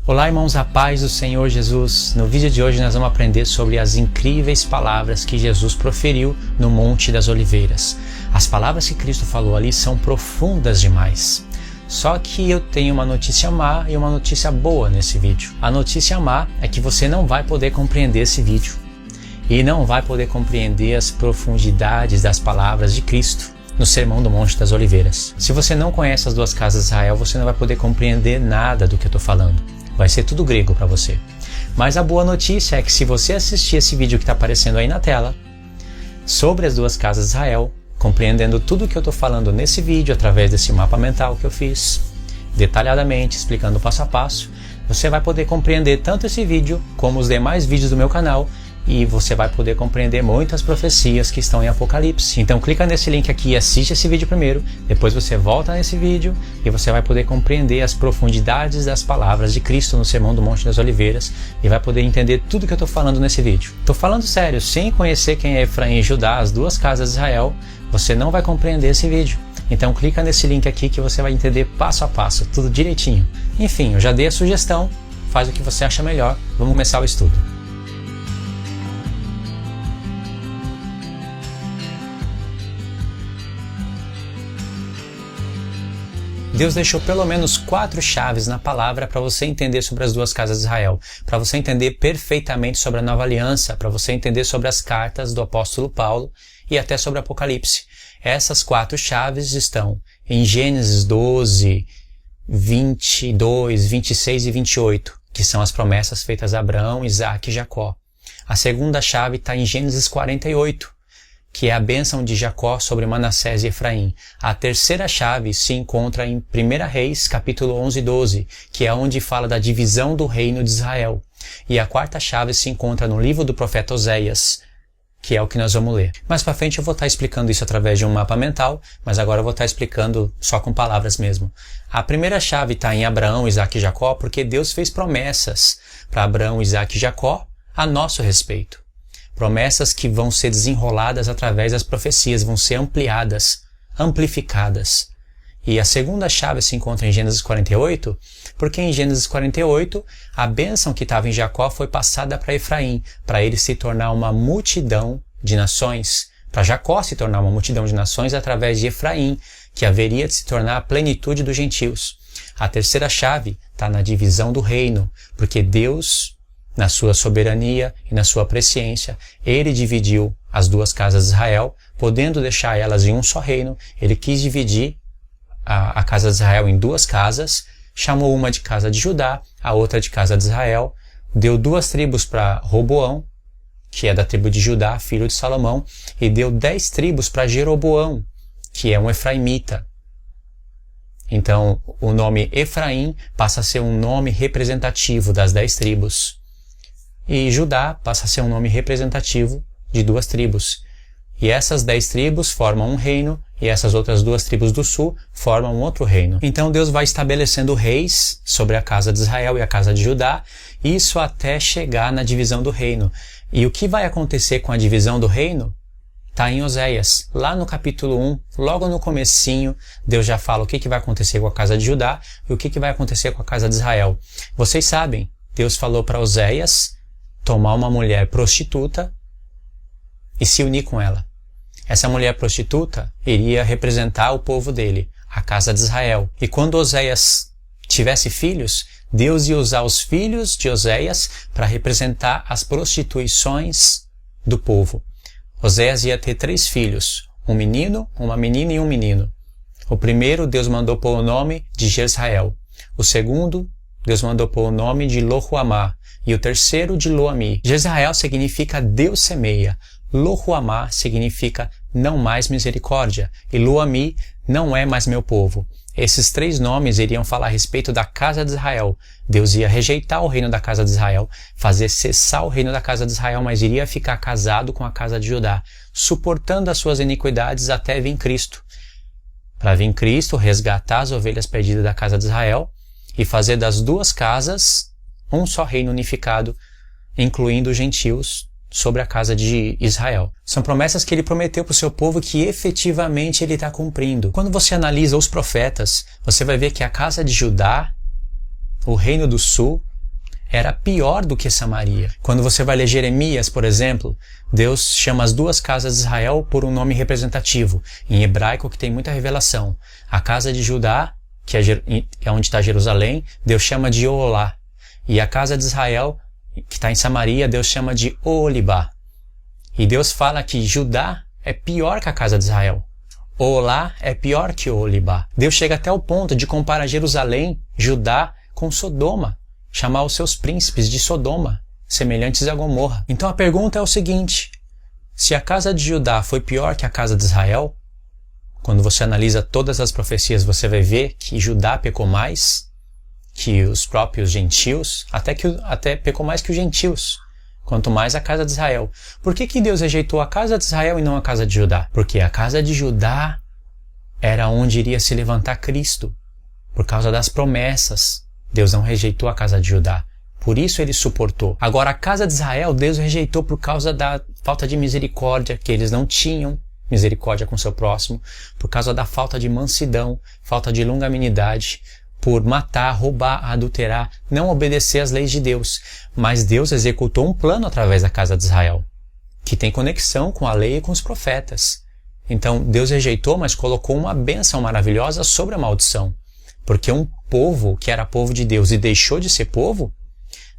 Olá, irmãos, a paz do Senhor Jesus. No vídeo de hoje nós vamos aprender sobre as incríveis palavras que Jesus proferiu no Monte das Oliveiras. As palavras que Cristo falou ali são profundas demais. Só que eu tenho uma notícia má e uma notícia boa nesse vídeo. A notícia má é que você não vai poder compreender esse vídeo e não vai poder compreender as profundidades das palavras de Cristo no Sermão do Monte das Oliveiras. Se você não conhece as duas casas de Israel, você não vai poder compreender nada do que eu estou falando. Vai ser tudo grego para você. Mas a boa notícia é que se você assistir esse vídeo que está aparecendo aí na tela, sobre as duas casas de Israel, compreendendo tudo o que eu estou falando nesse vídeo, através desse mapa mental que eu fiz, detalhadamente, explicando passo a passo, você vai poder compreender tanto esse vídeo como os demais vídeos do meu canal, e você vai poder compreender muitas profecias que estão em Apocalipse. Então clica nesse link aqui e assiste esse vídeo primeiro, depois você volta nesse vídeo e você vai poder compreender as profundidades das palavras de Cristo no Sermão do Monte das Oliveiras e vai poder entender tudo que eu estou falando nesse vídeo. Estou falando sério, sem conhecer quem é Efraim e Judá, as duas casas de Israel, você não vai compreender esse vídeo. Então clica nesse link aqui que você vai entender passo a passo, tudo direitinho. Enfim, eu já dei a sugestão, faz o que você acha melhor, vamos começar o estudo. Deus deixou pelo menos 4 chaves na palavra para você entender sobre as duas casas de Israel, para você entender perfeitamente sobre a nova aliança, para você entender sobre as cartas do apóstolo Paulo e até sobre Apocalipse. Essas 4 chaves estão em Gênesis 12, 22, 26 e 28, que são as promessas feitas a Abraão, Isaac e Jacó. A segunda chave está em Gênesis 48, que é a bênção de Jacó sobre Manassés e Efraim. A terceira chave se encontra em 1 Reis, capítulo 11 e 12, que é onde fala da divisão do reino de Israel. E a quarta chave se encontra no livro do profeta Oséias, que é o que nós vamos ler. Mais para frente eu vou estar explicando isso através de um mapa mental, mas agora eu vou estar explicando só com palavras mesmo. A primeira chave está em Abraão, Isaac e Jacó, porque Deus fez promessas para Abraão, Isaac e Jacó a nosso respeito. Promessas que vão ser desenroladas através das profecias, vão ser ampliadas, amplificadas. E a segunda chave se encontra em Gênesis 48, porque em Gênesis 48, a bênção que estava em Jacó foi passada para Efraim, para ele se tornar uma multidão de nações, para Jacó se tornar uma multidão de nações através de Efraim, que haveria de se tornar a plenitude dos gentios. A terceira chave está na divisão do reino, porque Deus, na sua soberania e na sua presciência, ele dividiu as duas casas de Israel, podendo deixar elas em um só reino. Ele quis dividir a casa de Israel em 2 casas, chamou uma de casa de Judá, a outra de casa de Israel, deu 2 tribos para Roboão, que é da tribo de Judá, filho de Salomão, e deu 10 tribos para Jeroboão, que é um efraimita. Então, o nome Efraim passa a ser um nome representativo das 10 tribos. E Judá passa a ser um nome representativo de 2 tribos. E essas 10 tribos formam um reino, e essas outras 2 tribos do sul formam um outro reino. Então Deus vai estabelecendo reis sobre a casa de Israel e a casa de Judá, isso até chegar na divisão do reino. E o que vai acontecer com a divisão do reino está em Oséias. Lá no capítulo 1, logo no comecinho, Deus já fala o que vai acontecer com a casa de Judá e o que vai acontecer com a casa de Israel. Vocês sabem, Deus falou para Oséias tomar uma mulher prostituta e se unir com ela. Essa mulher prostituta iria representar o povo dele, a casa de Israel. E quando Oséias tivesse filhos, Deus ia usar os filhos de Oséias para representar as prostituições do povo. Oséias ia ter 3 filhos, um menino, uma menina e um menino. O primeiro, Deus mandou pôr o nome de Jezrael. O segundo, Deus mandou pôr o nome de Lohuamá. E o terceiro de Loami. Jezrael significa Deus semeia. Lohuamá significa não mais misericórdia. E Loami não é mais meu povo. Esses 3 nomes iriam falar a respeito da casa de Israel. Deus ia rejeitar o reino da casa de Israel, fazer cessar o reino da casa de Israel, mas iria ficar casado com a casa de Judá, suportando as suas iniquidades até vir Cristo. Para vir Cristo, resgatar as ovelhas perdidas da casa de Israel e fazer das 2 casas um só reino unificado, incluindo os gentios, sobre a casa de Israel. São promessas que ele prometeu para o seu povo que efetivamente ele está cumprindo. Quando você analisa os profetas, você vai ver que a casa de Judá, o reino do sul, era pior do que Samaria. Quando você vai ler Jeremias, por exemplo, Deus chama as duas casas de Israel por um nome representativo, em hebraico que tem muita revelação. A casa de Judá, que é onde está Jerusalém, Deus chama de Oolá. E a casa de Israel, que está em Samaria, Deus chama de Oolibá. E Deus fala que Judá é pior que a casa de Israel. Oolá é pior que Oolibá. Deus chega até o ponto de comparar Jerusalém, Judá, com Sodoma. Chamar os seus príncipes de Sodoma, semelhantes a Gomorra. Então a pergunta é o seguinte: se a casa de Judá foi pior que a casa de Israel, quando você analisa todas as profecias, você vai ver que Judá pecou mais que os próprios gentios, até pecou mais que os gentios, quanto mais a casa de Israel. Por que Deus rejeitou a casa de Israel e não a casa de Judá? Porque a casa de Judá era onde iria se levantar Cristo, por causa das promessas. Deus não rejeitou a casa de Judá. Por isso ele suportou. Agora, a casa de Israel, Deus rejeitou por causa da falta de misericórdia, que eles não tinham misericórdia com seu próximo, por causa da falta de mansidão, falta de longanimidade, por matar, roubar, adulterar, não obedecer às leis de Deus. Mas Deus executou um plano através da casa de Israel, que tem conexão com a lei e com os profetas. Então, Deus rejeitou, mas colocou uma bênção maravilhosa sobre a maldição. Porque um povo que era povo de Deus e deixou de ser povo,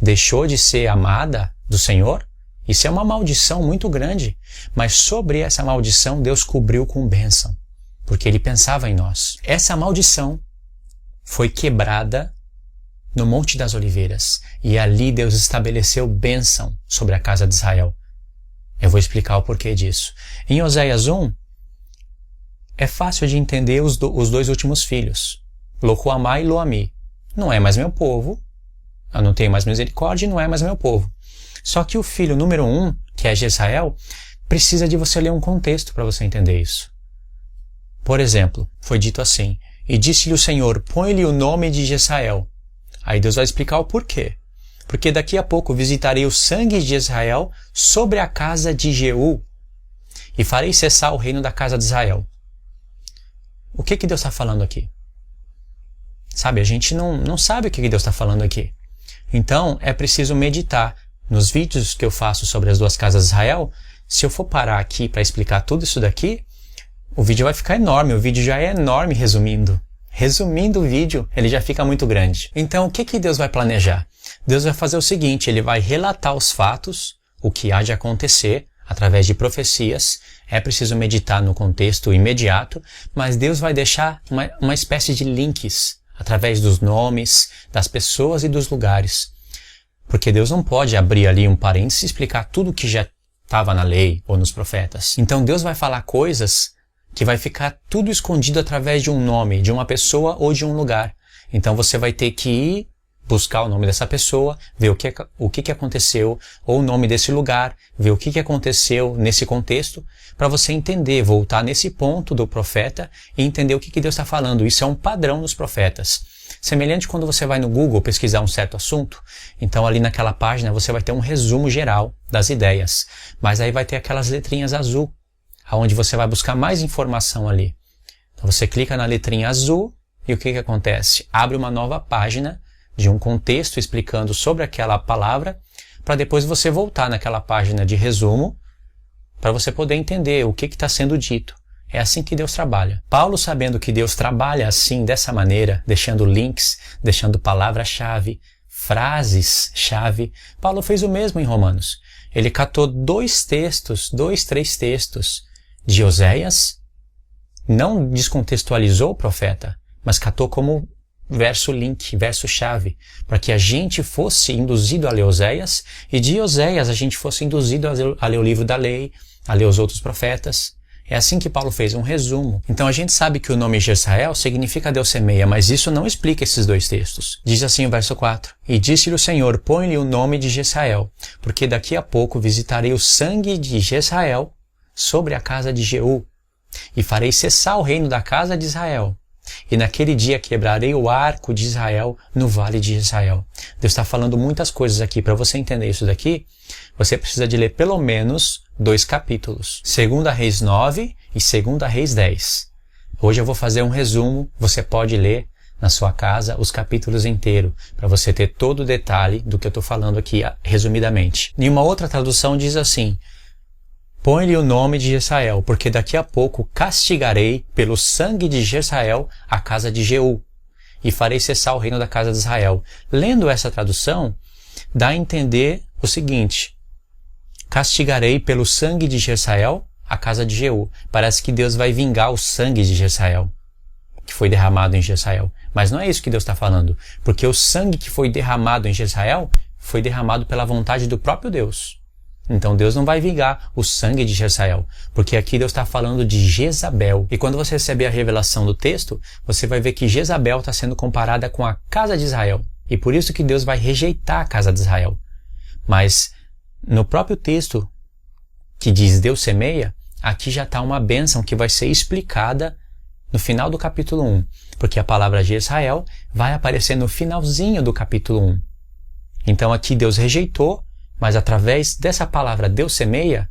deixou de ser amada do Senhor, isso é uma maldição muito grande. Mas sobre essa maldição, Deus cobriu com bênção, porque Ele pensava em nós. Essa maldição foi quebrada no Monte das Oliveiras, e ali Deus estabeleceu bênção sobre a casa de Israel. Eu vou explicar o porquê disso. Em Oséias 1, é fácil de entender os dois últimos filhos. Lo-Ruhamá e Lo-Ammi. Não é mais meu povo, eu não tenho mais misericórdia e não é mais meu povo. Só que o filho número 1, que é Jezrael, precisa de você ler um contexto para você entender isso. Por exemplo, foi dito assim: e disse-lhe o Senhor, põe-lhe o nome de Jezrael. Aí Deus vai explicar o porquê. Porque daqui a pouco visitarei o sangue de Israel sobre a casa de Jeú e farei cessar o reino da casa de Israel. O que Deus está falando aqui? Sabe, a gente não sabe o que Deus está falando aqui. Então, é preciso meditar. Nos vídeos que eu faço sobre as duas casas de Israel, se eu for parar aqui para explicar tudo isso daqui, o vídeo vai ficar enorme. O vídeo já é enorme resumindo. Resumindo o vídeo, ele já fica muito grande. Então, o que Deus vai planejar? Deus vai fazer o seguinte: Ele vai relatar os fatos, o que há de acontecer, através de profecias. É preciso meditar no contexto imediato, mas Deus vai deixar uma espécie de links através dos nomes, das pessoas e dos lugares. Porque Deus não pode abrir ali um parênteses e explicar tudo que já estava na lei ou nos profetas. Então Deus vai falar coisas que vai ficar tudo escondido através de um nome, de uma pessoa ou de um lugar. Então você vai ter que ir buscar o nome dessa pessoa, ver o que aconteceu, ou o nome desse lugar, ver o que aconteceu nesse contexto, para você entender, voltar nesse ponto do profeta e entender o que Deus está falando. Isso é um padrão dos profetas. Semelhante quando você vai no Google pesquisar um certo assunto, então ali naquela página você vai ter um resumo geral das ideias, mas aí vai ter aquelas letrinhas azul, aonde você vai buscar mais informação ali. Então você clica na letrinha azul e o que acontece? Abre uma nova página de um contexto explicando sobre aquela palavra, para depois você voltar naquela página de resumo, para você poder entender o que está sendo dito. É assim que Deus trabalha. Paulo, sabendo que Deus trabalha assim, dessa maneira, deixando links, deixando palavra-chave, frases-chave, Paulo fez o mesmo em Romanos. Ele catou três textos de Oséias, não descontextualizou o profeta, mas catou como verso link, verso chave, para que a gente fosse induzido a ler Oséias, e de Oséias a gente fosse induzido a ler o livro da lei, a ler os outros profetas. É assim que Paulo fez um resumo. Então a gente sabe que o nome Jezrael significa Deus semeia, mas isso não explica esses dois textos. Diz assim o verso 4: e disse-lhe o Senhor, põe-lhe o nome de Jezrael, porque daqui a pouco visitarei o sangue de Jezrael sobre a casa de Jeú, e farei cessar o reino da casa de Israel. E naquele dia quebrarei o arco de Israel no vale de Israel. Deus está falando muitas coisas aqui. Para você entender isso daqui, você precisa de ler pelo menos 2 capítulos. 2 Reis 9 e 2 Reis 10. Hoje eu vou fazer um resumo. Você pode ler na sua casa os capítulos inteiros, para você ter todo o detalhe do que eu estou falando aqui resumidamente. E uma outra tradução diz assim: põe-lhe o nome de Jezrael, porque daqui a pouco castigarei pelo sangue de Jezrael a casa de Jeú, e farei cessar o reino da casa de Israel. Lendo essa tradução, dá a entender o seguinte: castigarei pelo sangue de Jezrael a casa de Jeú. Parece que Deus vai vingar o sangue de Jezrael, que foi derramado em Jezrael. Mas não é isso que Deus está falando, porque o sangue que foi derramado em Jezrael foi derramado pela vontade do próprio Deus. Então Deus não vai vingar o sangue de Jezrael, porque aqui Deus está falando de Jezabel. E quando você receber a revelação do texto, você vai ver que Jezabel está sendo comparada com a casa de Israel. E por isso que Deus vai rejeitar a casa de Israel. Mas no próprio texto que diz Deus semeia, aqui já está uma bênção que vai ser explicada no final do capítulo 1, porque a palavra Jezrael vai aparecer no finalzinho do capítulo 1. Então aqui Deus rejeitou, mas através dessa palavra Deus semeia,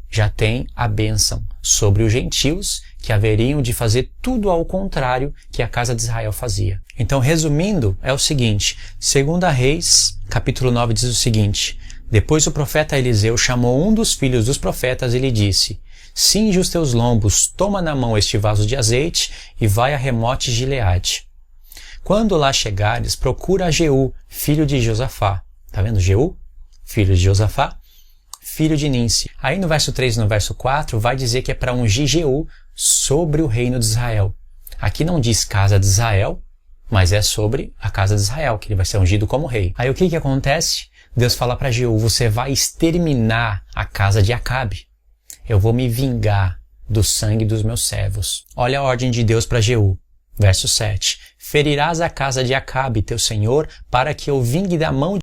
já tem a bênção sobre os gentios que haveriam de fazer tudo ao contrário que a casa de Israel fazia. Então, resumindo, é o seguinte: 2 Reis, capítulo 9, diz o seguinte: depois o profeta Eliseu chamou um dos filhos dos profetas e lhe disse: cinge os teus lombos, toma na mão este vaso de azeite e vai a Remote Gileade. Quando lá chegares, procura a Jeú, filho de Josafá. Tá vendo? Jeú, filho de Josafá, filho de Ninsi. Aí no verso 3 e no verso 4 vai dizer que é para ungir Jeú sobre o reino de Israel. Aqui não diz casa de Israel, mas é sobre a casa de Israel, que ele vai ser ungido como rei. Aí o que acontece? Deus fala para Jeú: você vai exterminar a casa de Acabe. Eu vou me vingar do sangue dos meus servos. Olha a ordem de Deus para Jeú. Verso 7. Ferirás a casa de Acabe, teu senhor, para que eu vingue da mão